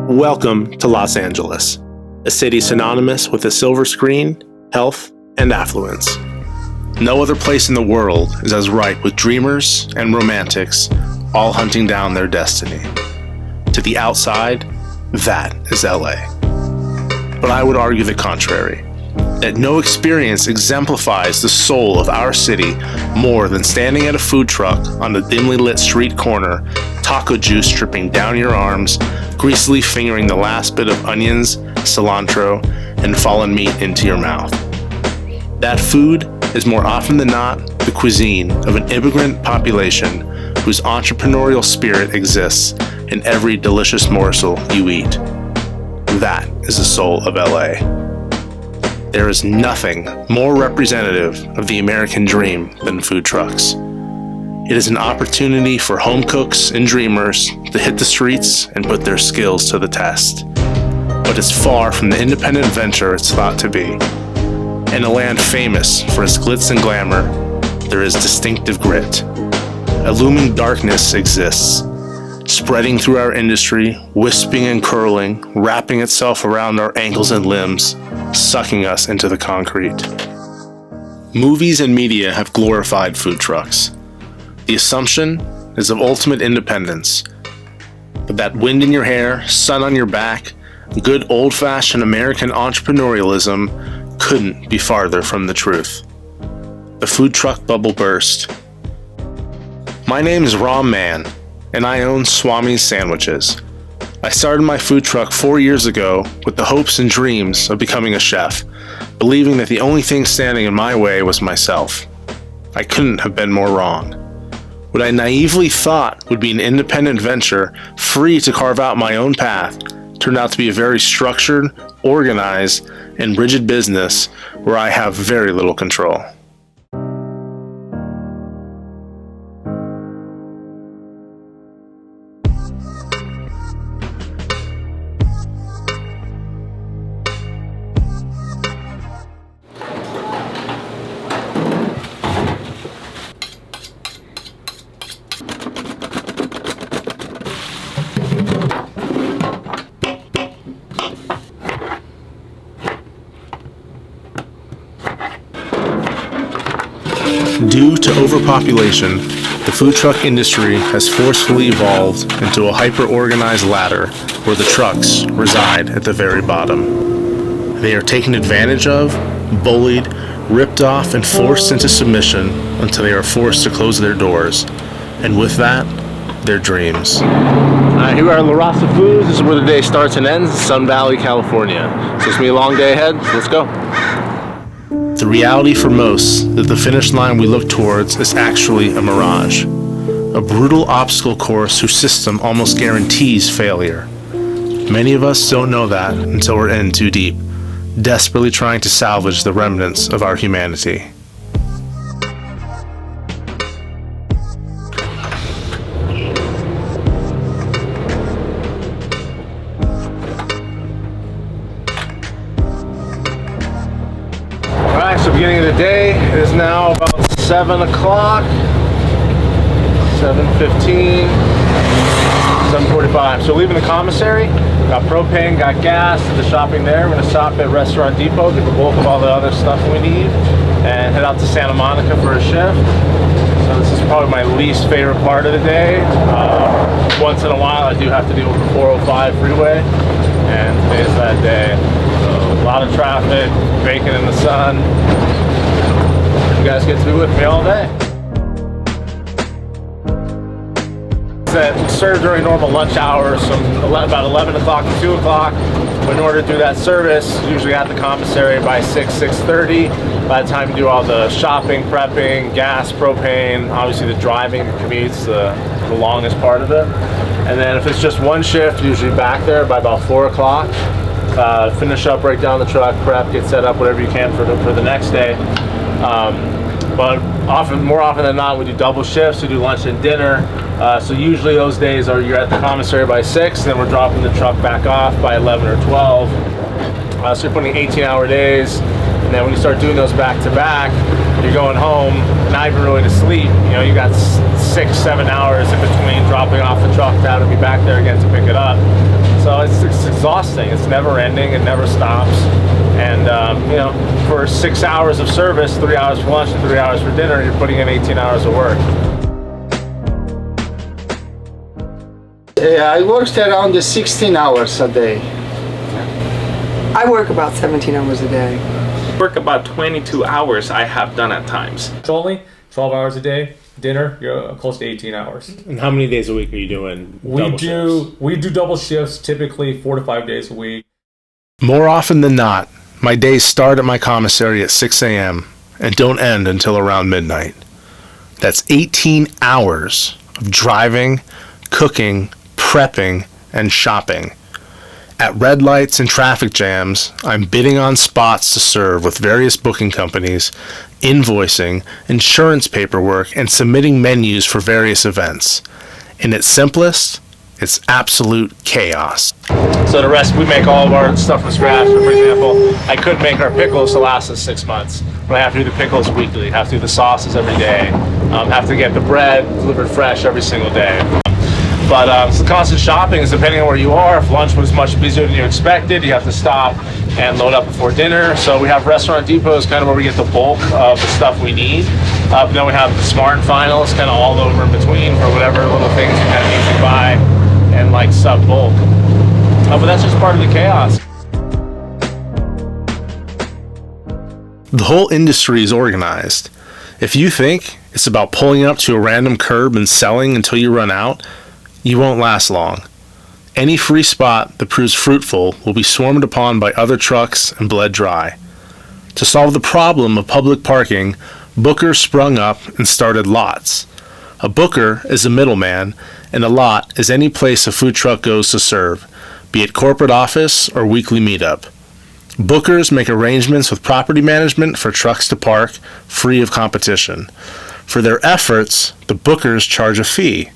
Welcome to Los Angeles, a city synonymous with a silver screen, health, and affluence. No other place in the world is as ripe with dreamers and romantics all hunting down their destiny. To the outside, that is LA. But I would argue the contrary, that no experience exemplifies the soul of our city more than standing at a food truck on a dimly lit street corner, taco juice dripping down your arms, greasily fingering the last bit of onions, cilantro, and fallen meat into your mouth. That food is more often than not the cuisine of an immigrant population whose entrepreneurial spirit exists in every delicious morsel you eat. That is the soul of LA. There is nothing more representative of the American dream than food trucks. It is an opportunity for home cooks and dreamers to hit the streets and put their skills to the test. But it's far from the independent venture it's thought to be. In a land famous for its glitz and glamour, there is distinctive grit. A looming darkness exists, spreading through our industry, wisping and curling, wrapping itself around our ankles and limbs, sucking us into the concrete. Movies and media have glorified food trucks. The assumption is of ultimate independence. But that wind in your hair, sun on your back, good old-fashioned American entrepreneurialism couldn't be farther from the truth. The food truck bubble burst. My name is Mann, and I own Swami's Sandwiches. I started my food truck 4 years ago with the hopes and dreams of becoming a chef, believing that the only thing standing in my way was myself. I couldn't have been more wrong. What I naively thought would be an independent venture, free to carve out my own path, turned out to be a very structured, organized, and rigid business where I have very little control. Due to overpopulation, the food truck industry has forcefully evolved into a hyper-organized ladder where the trucks reside at the very bottom. They are taken advantage of, bullied, ripped off, and forced into submission until they are forced to close their doors, and with that, their dreams. Here we are at La Raza Foods. This is where the day starts and ends, Sun Valley, California. So it's going to be a long day ahead. Let's go. The reality for most that the finish line we look towards is actually a mirage, a brutal obstacle course whose system almost guarantees failure. Many of us don't know that until we're in too deep, desperately trying to salvage the remnants of our humanity. So beginning of the day, it is now about 7 o'clock, 7:15, 7:45. So leaving the commissary, got propane, got gas, the shopping there. We're going to stop at Restaurant Depot, get the bulk of all the other stuff we need, and head out to Santa Monica for a shift. So this is probably my least favorite part of the day. Once in a while I do have to deal with the 405 freeway, and today's that day. So a lot of traffic, baking in the sun. You guys get to be with me all day. That serve during normal lunch hours, from about 11 o'clock to 2 o'clock. In order to do that service, usually at the commissary by 6:30. By the time you do all the shopping, prepping, gas, propane, obviously the driving, the commute's the longest part of it. And then if it's just one shift, usually back there by about 4 o'clock. Finish up, break down the truck, prep, get set up, whatever you can for the next day. But more often than not, we do double shifts. We do lunch and dinner. So usually those days are you're at the commissary by 6, then we're dropping the truck back off by 11 or 12. So you're putting 18-hour days, and then when you start doing those back to back, you're going home, not even really to sleep. You know, you got 6-7 hours in between dropping off the truck to have to be back there again to pick it up. So it's exhausting. It's never ending. It never stops. And, for 6 hours of service, 3 hours for lunch and 3 hours for dinner, you're putting in 18 hours of work. I worked around 16 hours a day. I work about 17 hours a day. Work about 22 hours I have done at times. It's only 12 hours a day. Dinner, you're close to 18 hours. And how many days a week are you doing We do double shifts, typically 4 to 5 days a week. More often than not, my days start at my commissary at 6 a.m. and don't end until around midnight. That's 18 hours of driving, cooking, prepping, and shopping. At red lights and traffic jams, I'm bidding on spots to serve with various booking companies, invoicing, insurance paperwork, and submitting menus for various events. In its simplest, it's absolute chaos. So the rest, we make all of our stuff from scratch. For example, I could make our pickles to last us 6 months, but I have to do the pickles weekly, have to do the sauces every day, have to get the bread delivered fresh every single day. But so the constant shopping is depending on where you are. If lunch was much busier than you expected, you have to stop and load up before dinner. So we have restaurant depots kind of where we get the bulk of the stuff we need. But then we have the smart and finals kind of all over in between for whatever little things you kind of need to buy and like sub bulk. But that's just part of the chaos. The whole industry is organized. If you think it's about pulling up to a random curb and selling until you run out, you won't last long. Any free spot that proves fruitful will be swarmed upon by other trucks and bled dry. To solve the problem of public parking, bookers sprung up and started lots. A booker is a middleman, and a lot is any place a food truck goes to serve, be it corporate office or weekly meetup. Bookers make arrangements with property management for trucks to park, free of competition. For their efforts, the bookers charge a fee.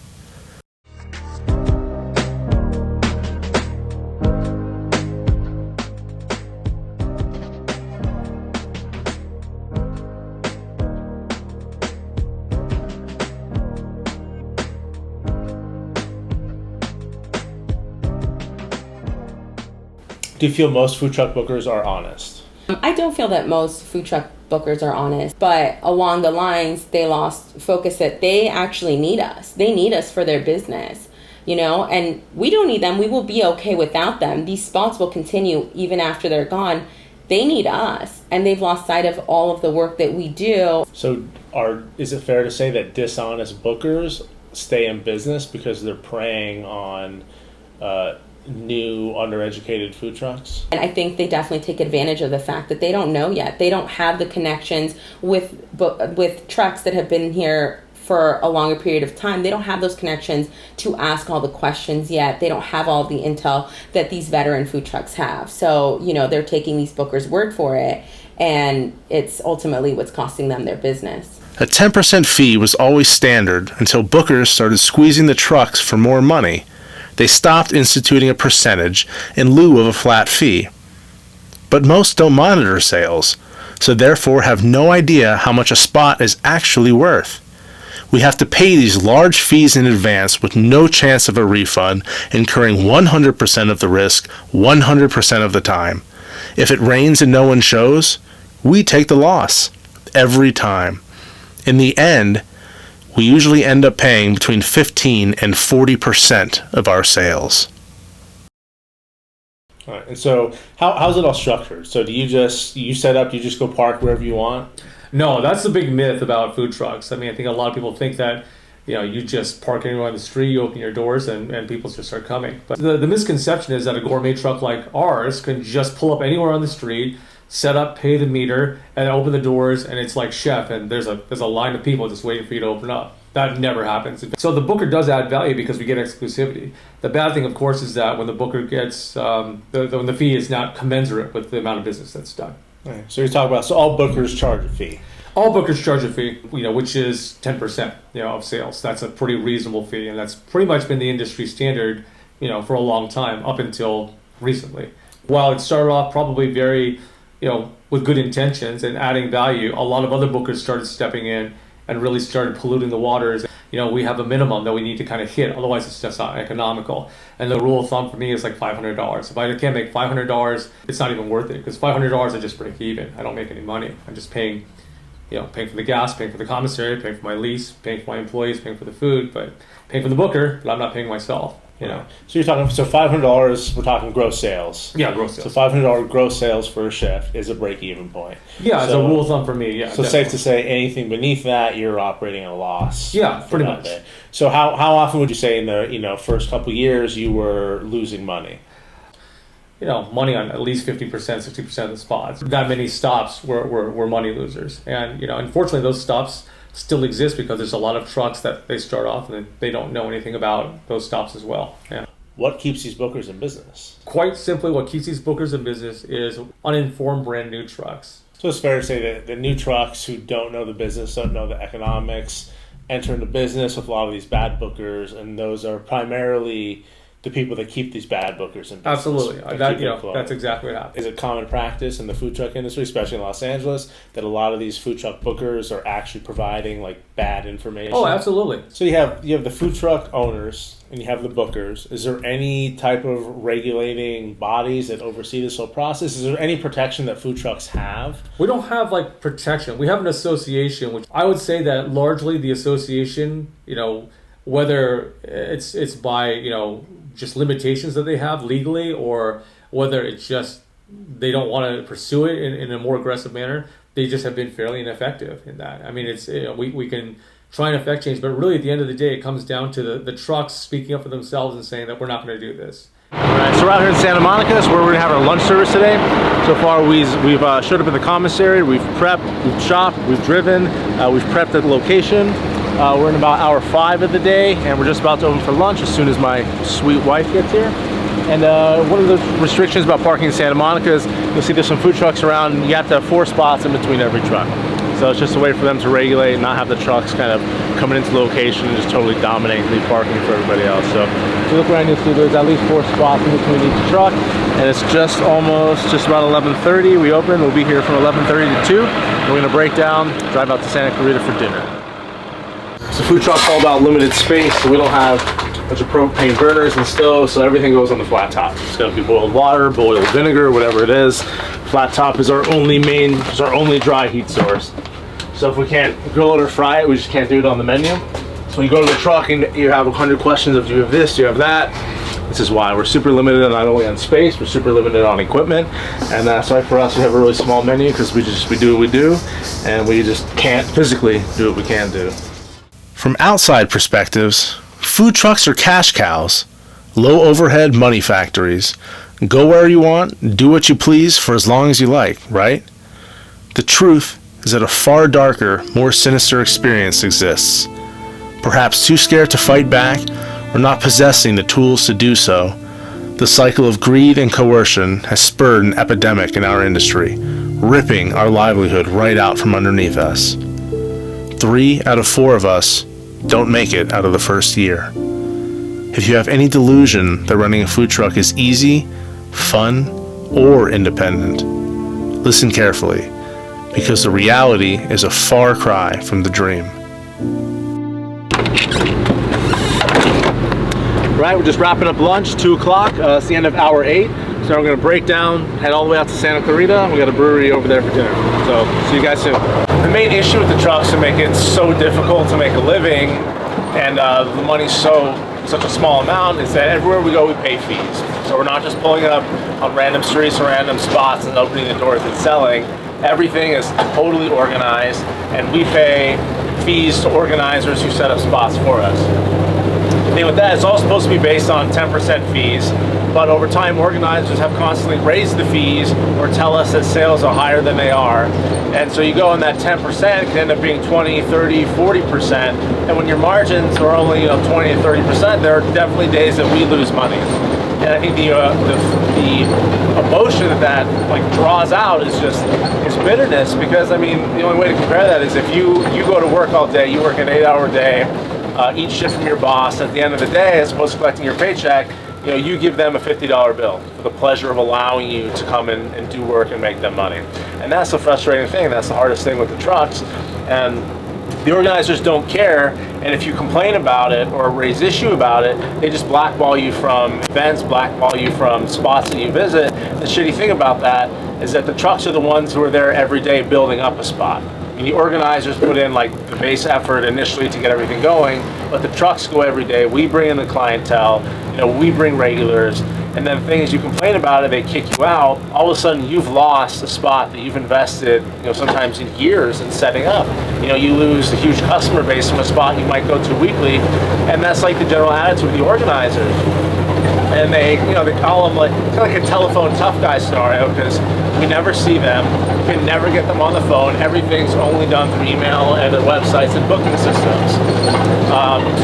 Do you feel most food truck bookers are honest? I don't feel that most food truck bookers are honest, but along the lines, they lost focus that they actually need us. They need us for their business, and we don't need them. We will be okay without them. These spots will continue even after they're gone. They need us, and they've lost sight of all of the work that we do. So is it fair to say that dishonest bookers stay in business because they're preying on new undereducated food trucks? And I think they definitely take advantage of the fact that they don't know yet. They don't have the connections with trucks that have been here for a longer period of time. They don't have those connections to ask all the questions yet. They don't have all the intel that these veteran food trucks have. So, they're taking these bookers' word for it, and it's ultimately what's costing them their business. A 10% fee was always standard until bookers started squeezing the trucks for more money. They stopped instituting a percentage in lieu of a flat fee. But most don't monitor sales, so therefore have no idea how much a spot is actually worth. We have to pay these large fees in advance with no chance of a refund, incurring 100% of the risk 100% of the time. If it rains and no one shows, we take the loss every time. In the end, we usually end up paying between 15 and 40% of our sales. All right, and so how's it all structured? So do you just go park wherever you want? No, that's the big myth about food trucks. I think a lot of people think that you just park anywhere on the street, you open your doors, and people just start coming. But the misconception is that a gourmet truck like ours can just pull up anywhere on the street, set up, pay the meter, and open the doors, and it's like chef, and there's a line of people just waiting for you to open up. That never happens. So the booker does add value because we get exclusivity. The bad thing, of course, is that when the booker gets when the fee is not commensurate with the amount of business that's done. Right. So you're talking about all bookers charge a fee. All bookers charge a fee, which is 10%, of sales. That's a pretty reasonable fee, and that's pretty much been the industry standard, for a long time up until recently. While it started off probably very with good intentions and adding value, a lot of other bookers started stepping in and really started polluting the waters. we have a minimum that we need to kind of hit. Otherwise, it's just not economical. And the rule of thumb for me is like $500. If I can't make $500, it's not even worth it, because $500 I just break even. I don't make any money. I'm just paying for the gas, paying for the commissary, paying for my lease, paying for my employees, paying for the food, but paying for the booker, but I'm not paying myself. So you're talking, $500, we're talking gross sales. Yeah, gross sales. So $500 gross sales for a shift is a break-even point. Yeah, as a rule of thumb for me, yeah. So definitely. safe to say anything beneath that, you're operating at a loss. Yeah, pretty much. Day. So how often would you say in the first couple of years you were losing money? Money on at least 50%, 60% of the spots. That many stops were money losers. And, unfortunately, those stops still exist because there's a lot of trucks that they start off and they don't know anything about those stops as well. Yeah. What keeps these bookers in business? Quite simply, what keeps these bookers in business is uninformed brand new trucks. So it's fair to say that the new trucks who don't know the business, don't know the economics, enter into business with a lot of these bad bookers, and those are primarily the people that keep these bad bookers in business. Absolutely. That's exactly what happens. Is it common practice in the food truck industry, especially in Los Angeles, that a lot of these food truck bookers are actually providing like bad information? Oh, absolutely. So you have the food truck owners and you have the bookers. Is there any type of regulating bodies that oversee this whole process? Is there any protection that food trucks have? We don't have like protection. We have an association, which I would say that largely the association, whether it's by, just limitations that they have legally, or whether it's just they don't want to pursue it in a more aggressive manner, they just have been fairly ineffective in that. I mean, it's we can try and affect change, but really at the end of the day, it comes down to the trucks speaking up for themselves and saying that we're not going to do this. All right, so we're out here in Santa Monica. That's where we're going to have our lunch service today. So far, we've showed up at the commissary, we've prepped, we've shopped, we've driven, we've prepped at the location. We're in about hour 5 of the day, and we're just about to open for lunch as soon as my sweet wife gets here. And one of the restrictions about parking in Santa Monica is you'll see there's some food trucks around, and you have to have 4 spots in between every truck. So it's just a way for them to regulate and not have the trucks kind of coming into the location and just totally dominating the parking for everybody else. So if you look around, you'll see there's at least 4 spots in between each truck, and it's just about 11:30. We open. We'll be here from 11:30 to 2. We're going to break down, drive out to Santa Clarita for dinner. So food truck's all about limited space, so we don't have a bunch of propane burners and stoves, so everything goes on the flat top. It's gonna be boiled water, boiled vinegar, whatever it is. Flat top is our only dry heat source. So if we can't grill it or fry it, we just can't do it on the menu. So when you go to the truck and you have 100 questions of, do you have this, do you have that? This is why we're super limited not only on space, we're super limited on equipment, and that's why for us we have a really small menu, because we do what we do, and we just can't physically do what we can do. From outside perspectives, food trucks are cash cows, low overhead money factories. Go where you want, do what you please for as long as you like, right? The truth is that a far darker, more sinister experience exists. Perhaps too scared to fight back, or not possessing the tools to do so, the cycle of greed and coercion has spurred an epidemic in our industry, ripping our livelihood right out from underneath us. 3 out of 4 of us don't make it out of the first year. If you have any delusion that running a food truck is easy, fun, or independent, listen carefully, because the reality is a far cry from the dream. Right, we're just wrapping up lunch, 2 o'clock. It's the end of hour 8. So we're going to break down, head all the way out to Santa Clarita. We got a brewery over there for dinner. So see you guys soon. The main issue with the trucks to make it so difficult to make a living, and the money's such a small amount, is that everywhere we go we pay fees. So we're not just pulling up on random streets or random spots and opening the doors and selling. Everything is totally organized, and we pay fees to organizers who set up spots for us. The thing with that, it's all supposed to be based on 10% fees, but over time organizers have constantly raised the fees or tell us that sales are higher than they are. And so you go on that 10%, it can end up being 20, 30, 40%. And when your margins are only 20 to 30%, there are definitely days that we lose money. And I think the emotion that draws out is bitterness, because I mean, the only way to compare that is if you go to work all day, you work an 8-hour day, eat shit from your boss. At the end of the day, as opposed to collecting your paycheck, you give them a $50 bill for the pleasure of allowing you to come in and do work and make them money. And that's the frustrating thing. That's the hardest thing with the trucks. And The organizers don't care, and if you complain about it or raise issue about it, they just blackball you from events, blackball you from spots that you visit. The shitty thing about that is that the trucks are the ones who are there every day building up a spot. I mean, the organizers put in like the base effort initially to get everything going, but the trucks go every day. We bring in the clientele, we bring regulars. And then the thing is, you complain about it, they kick you out. All of a sudden, you've lost a spot that you've invested, sometimes in years in setting up. You lose a huge customer base from a spot you might go to weekly, and that's like the general attitude of the organizers. And they call them like kind of like a telephone tough guy scenario, because we never see them, we can never get them on the phone. Everything's only done through email and the websites and booking systems.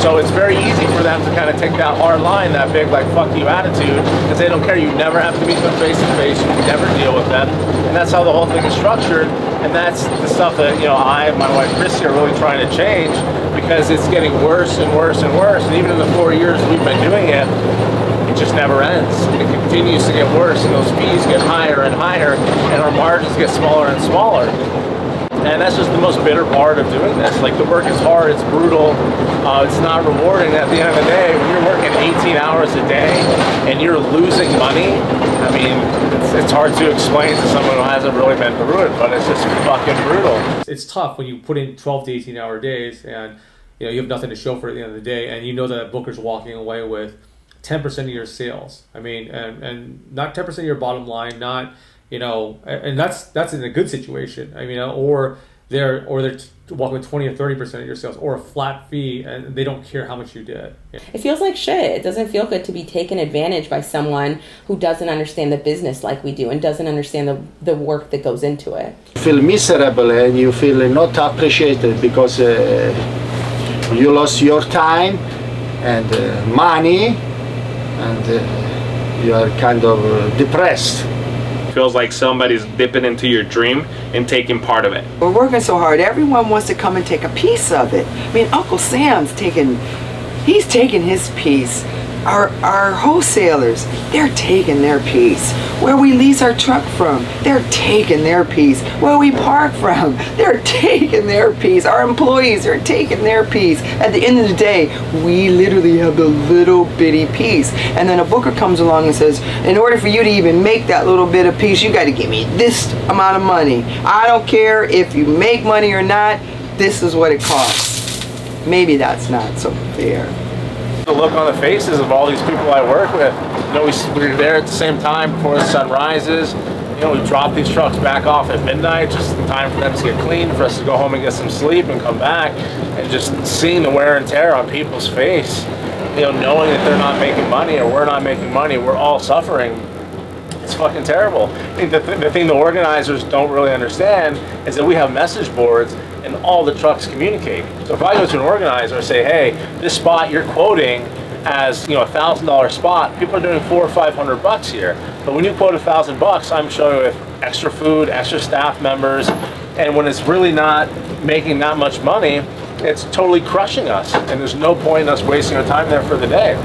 So it's very easy for them to kind of take that hard line, that big like fuck you attitude, because they don't care. You never have to meet them face to face. You never deal with them, and that's how the whole thing is structured. And that's the stuff that I and my wife Christy are really trying to change, because it's getting worse and worse and worse. And even in the 4 years we've been doing it, it just never ends. It continues to get worse, and those fees get higher and higher, and our margins get smaller and smaller. And that's just the most bitter part of doing this. Like, the work is hard, it's brutal, it's not rewarding. At the end of the day, when you're working 18 hours a day and you're losing money, I mean, it's hard to explain to someone who hasn't really been through it, but it's just fucking brutal. It's tough when you put in 12 to 18 hour days and you have nothing to show for it at the end of the day, and you know that booker's walking away with 10% of your sales. I mean, and not 10% of your bottom line, not, and that's in a good situation. I mean, or they're walking with 20 or 30% of your sales, or a flat fee, and they don't care how much you did. It feels like shit. It doesn't feel good to be taken advantage by someone who doesn't understand the business like we do and doesn't understand the work that goes into it. You feel miserable and you feel not appreciated because you lost your time and money, and you are kind of depressed. Feels like somebody's dipping into your dream and taking part of it. We're working so hard, everyone wants to come and take a piece of it. I mean, Uncle Sam's taking his piece. Our wholesalers, they're taking their piece. Where we lease our truck from, they're taking their piece. Where we park from, they're taking their piece. Our employees are taking their piece. At the end of the day, we literally have the little bitty piece. And then a booker comes along and says, in order for you to even make that little bit of piece, you got to give me this amount of money. I don't care if you make money or not, this is what it costs. Maybe that's not so fair. The look on the faces of all these people I work with. We're there at the same time before the sun rises. We drop these trucks back off at midnight, just in time for them to get clean, for us to go home and get some sleep and come back. And just seeing the wear and tear on people's face, knowing that they're not making money or we're not making money, we're all suffering. It's fucking terrible. I think the thing the organizers don't really understand is that we have message boards and all the trucks communicate. So if I go to an organizer and say, hey, this spot you're quoting as $1,000 spot, people are doing $400 or $500 here. But when you quote $1,000, I'm showing with extra food, extra staff members, and when it's really not making that much money, it's totally crushing us. And there's no point in us wasting our time there for the day.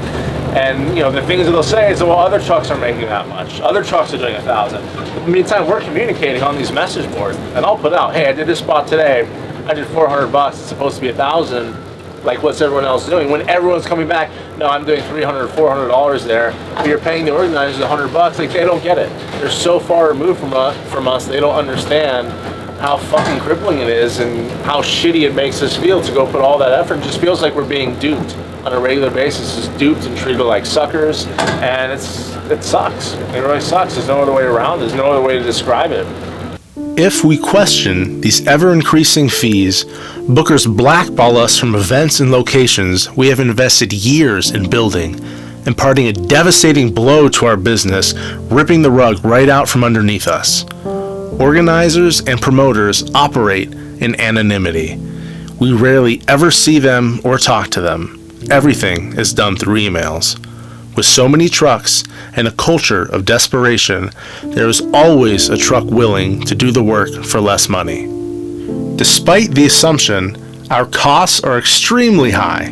And the things that they'll say is, well, other trucks are making that much. Other trucks are doing 1,000. In the meantime, we're communicating on these message boards, and I'll put out, hey, I did this spot today. I did $400. It's supposed to be 1,000. Like, what's everyone else doing? When everyone's coming back, no, I'm doing $300 or $400 there. But you're paying the organizers $100. Like, they don't get it. They're so far removed from us. They don't understand how fucking crippling it is and how shitty it makes us feel to go put all that effort. It just feels like we're being duped on a regular basis, just duped and treated like suckers, and it sucks. It really sucks. There's no other way around. There's no other way to describe it. If we question these ever-increasing fees, bookers blackball us from events and locations we have invested years in building, imparting a devastating blow to our business, ripping the rug right out from underneath us. Organizers and promoters operate in anonymity. We rarely ever see them or talk to them. Everything is done through emails. With so many trucks and a culture of desperation, there is always a truck willing to do the work for less money. Despite the assumption our costs are extremely high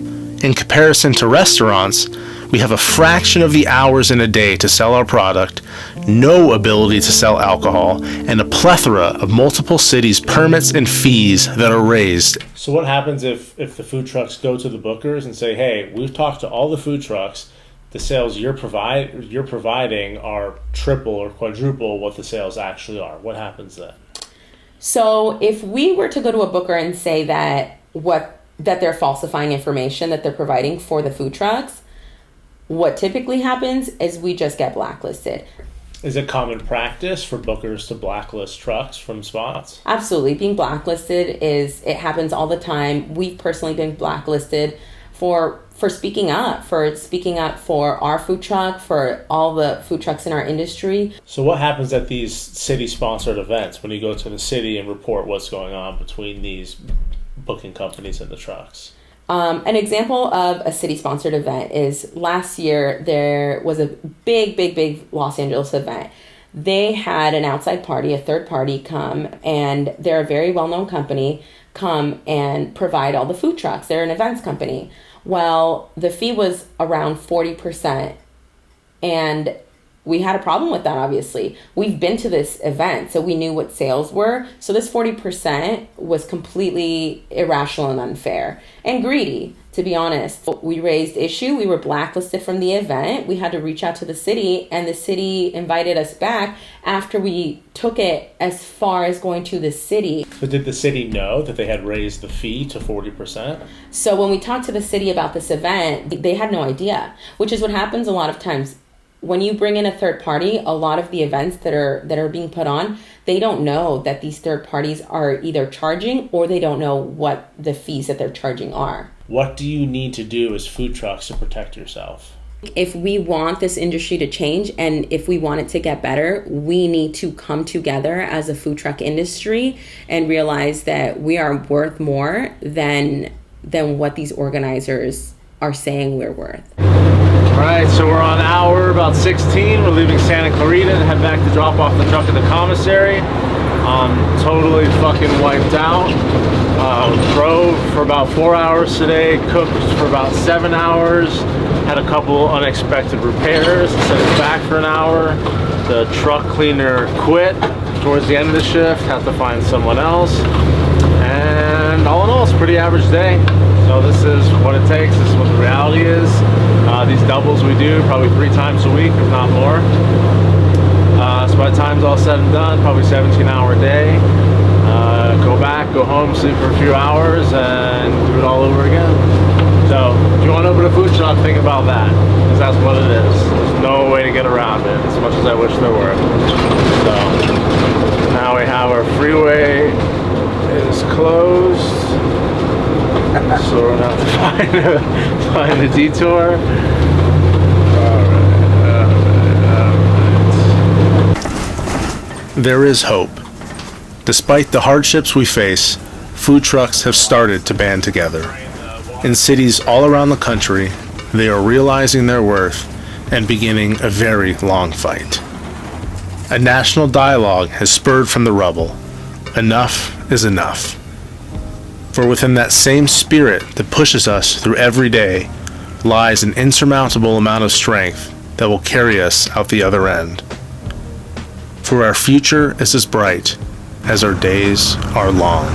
in comparison to restaurants, we have a fraction of the hours in a day to sell our product, no ability to sell alcohol, and a plethora of multiple cities' permits and fees that are raised. So what happens if the food trucks go to the bookers and say, hey, we've talked to all the food trucks, the sales you're providing are triple or quadruple what the sales actually are? What happens then? So if we were to go to a booker and say that they're falsifying information that they're providing for the food trucks, what typically happens is we just get blacklisted. Is it common practice for bookers to blacklist trucks from spots? Absolutely. Being blacklisted it happens all the time. We've personally been blacklisted for speaking up for our food truck, for all the food trucks in our industry. So what happens at these city-sponsored events when you go to the city and report what's going on between these booking companies and the trucks? An example of a city-sponsored event is last year there was a big Los Angeles event. They had an outside party, a third party come, and they're a very well-known company, come and provide all the food trucks. They're an events company. Well, the fee was around 40%, and we had a problem with that, obviously. We've been to this event, so we knew what sales were. So this 40% was completely irrational and unfair and greedy, to be honest. We raised issue. We were blacklisted from the event. We had to reach out to the city, and the city invited us back after we took it as far as going to the city. But did the city know that they had raised the fee to 40%? So when we talked to the city about this event, they had no idea, which is what happens a lot of times. When you bring in a third party, a lot of the events that are being put on, they don't know that these third parties are either charging or they don't know what the fees that they're charging are. What do you need to do as food trucks to protect yourself? If we want this industry to change and if we want it to get better, we need to come together as a food truck industry and realize that we are worth more than what these organizers are saying we're worth. All right, so we're on hour about 16. We're leaving Santa Clarita to head back to drop off the truck at the commissary. Totally fucking wiped out. Drove for about 4 hours today, cooked for about 7 hours, had a couple unexpected repairs, sent it back for an hour. The truck cleaner quit towards the end of the shift, had to find someone else. And all in all, it's a pretty average day. So this is what it takes, this is what the reality is. These doubles we do probably 3 times a week, if not more. So by the time it's all said and done, probably 17-hour day. Go back, go home, sleep for a few hours, and do it all over again. So if you want to open a food truck, think about that, because that's what it is. There's no way to get around it, as much as I wish there were. So now we have our freeway is closed. So we're going to have to find a detour. There is hope. Despite the hardships we face, food trucks have started to band together. In cities all around the country, they are realizing their worth and beginning a very long fight. A national dialogue has spurred from the rubble. Enough is enough. For within that same spirit that pushes us through every day lies an insurmountable amount of strength that will carry us out the other end. For our future is as bright as our days are long.